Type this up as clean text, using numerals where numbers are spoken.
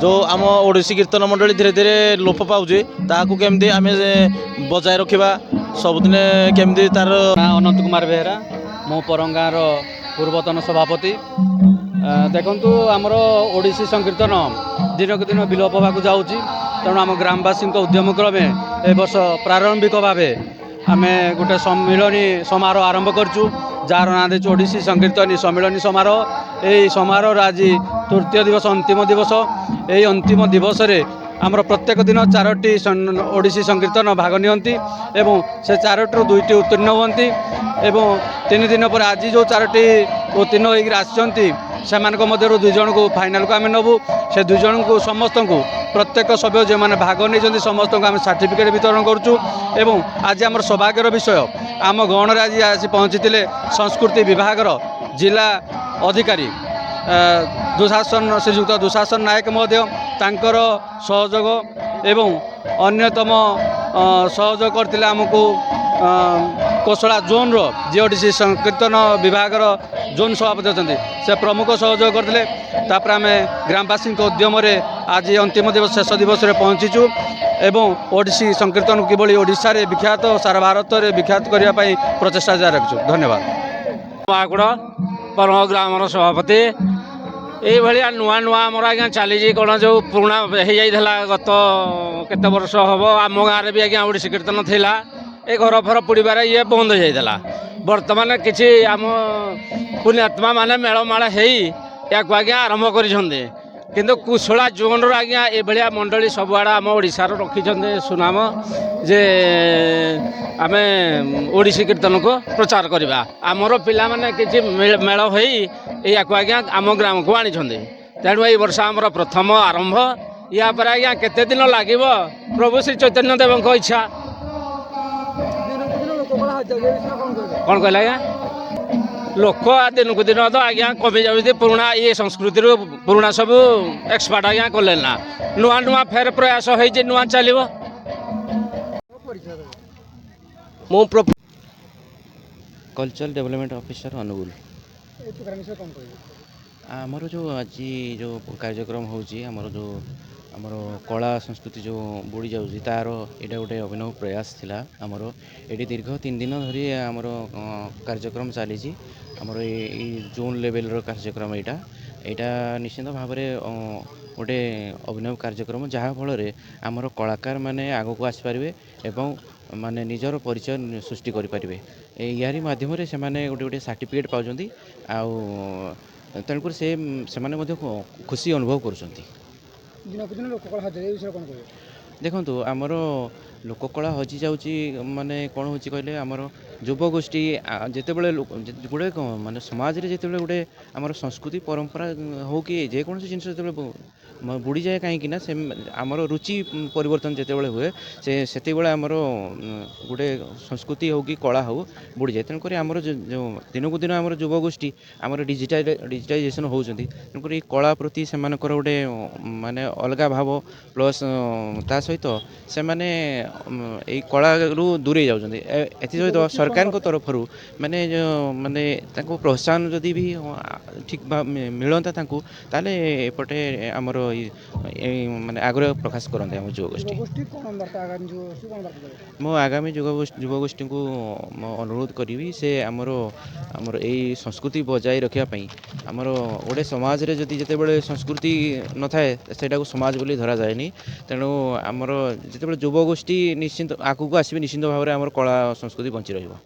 जो आम ओडिसी कीर्तन मंडली धीरे धीरे लोप पाऊे ताकू केमती आम बजाय रखा सबुदिन केमती तार अनंत कुमार बेहेरा मो परंगार पूर्वतन सभापति देखु आमर ओडिसी संकीर्तन दिनक दिन विलोप होगा जाऊँगी तेणु आम ग्रामवासी उद्यम क्रमे ए वर्ष प्रारंभिक भाव आम गोटे सम्मिलनी समारोह आरंभ करूँ जार ना दे ओडिसी संकीर्तनी सम्मिलनी समारोह यही समारोह आज तृतीय दिवस अंतिम दिवस यही अंतिम दिवस रे आमर प्रत्येक दिन 4टी ओडिसी संकीर्तन भाग नियंती एवं से 4टू 2टी उत्तीर्ण होती एवं 3 दिन पर आज जो 4टी उत्तीर्ण होकर आसती से 2 जन को फाइनाल को आम नबू से 2 जन को समस्त को प्रत्येक सभ्य जो मैंने भाग नहीं समस्त को आम सर्टिफिकेट वितरण करूँ एवं आज आम सौभाग्यर विषय आम गण आज आसी पहुँची संस्कृति विभाग जिला अधिकारी दुशासन श्रीजुक्त दुशासन नायक महोदय तांकर सहयोग एवं अन्यतम सहयोग करते आमको कोसला जोन जीओडीसी संकीर्तन विभाग जोन सभापति अच्छा से प्रमुख सहयोग करते तापर आम ग्रामवासी उद्यम आज अंतिम दिवस शेष दिवस पहुँचीचु एवं ओडिसी संकीर्तन किभली ओडिशा रे विख्यात सारा भारत में विख्यात करने प्रचेषा जारी रखिछु। धन्यवाद। महाकुड़ परम ग्राम सभापति ये नुआ नुआ आमर आज्ञा चली कौन जो पुराणा हो जाता गत केत वर्ष हम आम गाँव भी आज्ञा ओडिसी कीर्तन थिला ए घर फर पुड़बार ये बंद हो जाता बर्तमान किसी आम पुण्यात्मा माने मेलमाल या आज्ञा आरंभ कर किंतु कुशला जोन आज्ञा ये मंडली सबुआड़ा आम ओडिशार रखिंट सुनाम जे आम ओडिसी कीर्तन को प्रचार करवा आमर पिला माने किसी मेल हो आज्ञा आम ग्राम को आनी तेणु ये वर्ष आमर प्रथम आरंभ या पर आज्ञा केते दिन लगे प्रभु श्री चैतन्य देव इच्छा कौन कहला आज्ञा लोक दिन को दिन तो आज्ञा कमी जाऊँगी पुराणा ये संस्कृति पुराणा सब एक्सपर्ट आज्ञा कले ना नुआ नुआ फेर प्रयास हो नुआ चलो मो कल्चरल डेवलपमेंट ऑफिसर अनुगुल आमर जो आज जो कार्यक्रम होची आमर जो आमर कला संस्कृति जो बुड़ी जाऊँगी तार यहाँ गोटे अभिनव प्रयास थिला आमर ये दीर्घ 3 दिन धरी आमर कार्यक्रम चली आमर ये जोन लेवल कार्यक्रम यहाँ निश्चित भाव में गोटे अभिनव कार्यक्रम जहाँ फल आमर कलाकार माने आग को आसपारे एवं माने निजर परिचय सृष्टि करें यारी माध्यम से गोटे गोटे सर्टिफिकेट पाँच तेणुक से खुशी अनुभव कर देखु आमर लोककला हजि जाऊँगी माने कौन हो कहले आमर युवगोष्ठी जिते बड़े गोटे माने समाज रे जिते गोटे आमर संस्कृति परंपरा हो कि जेकोसी जिन जो बुड़ी जाए कहीं से आमर रुचि परिवर्तन जिते बड़े हुए से आमर गोटे संस्कृति हो कि कला हो बुड़ी जाए तेणुक आमर जो दिनक दिन आमर युवगोष्ठी आमर डिजिटाइजेशन होती तेणुक कला प्रति से गोटे माने अलग भाव प्लस ता सहित से माने यही कला दूरे जाऊँच सहित सरकार तरफ माने जो माने प्रोत्साहन जदि भी ठीक मिलता ताले एपटे आमर माने आग्रह प्रकाश करते आम युवगोष्ठी मो आगामी युवगोष्ठी को अनुरोध करी से आमर आमर यही संस्कृति बजाय रखापी आमर गोटे समाज रे जदि जिते बड़े संस्कृति न थाए सेटा समाज बोली धरा जाए तेणु आमर जिते युवगोष्ठी निश्चिंत आगू आसवे निश्चिंत भाव में आमर कला संस्कृति बंची रहिबो।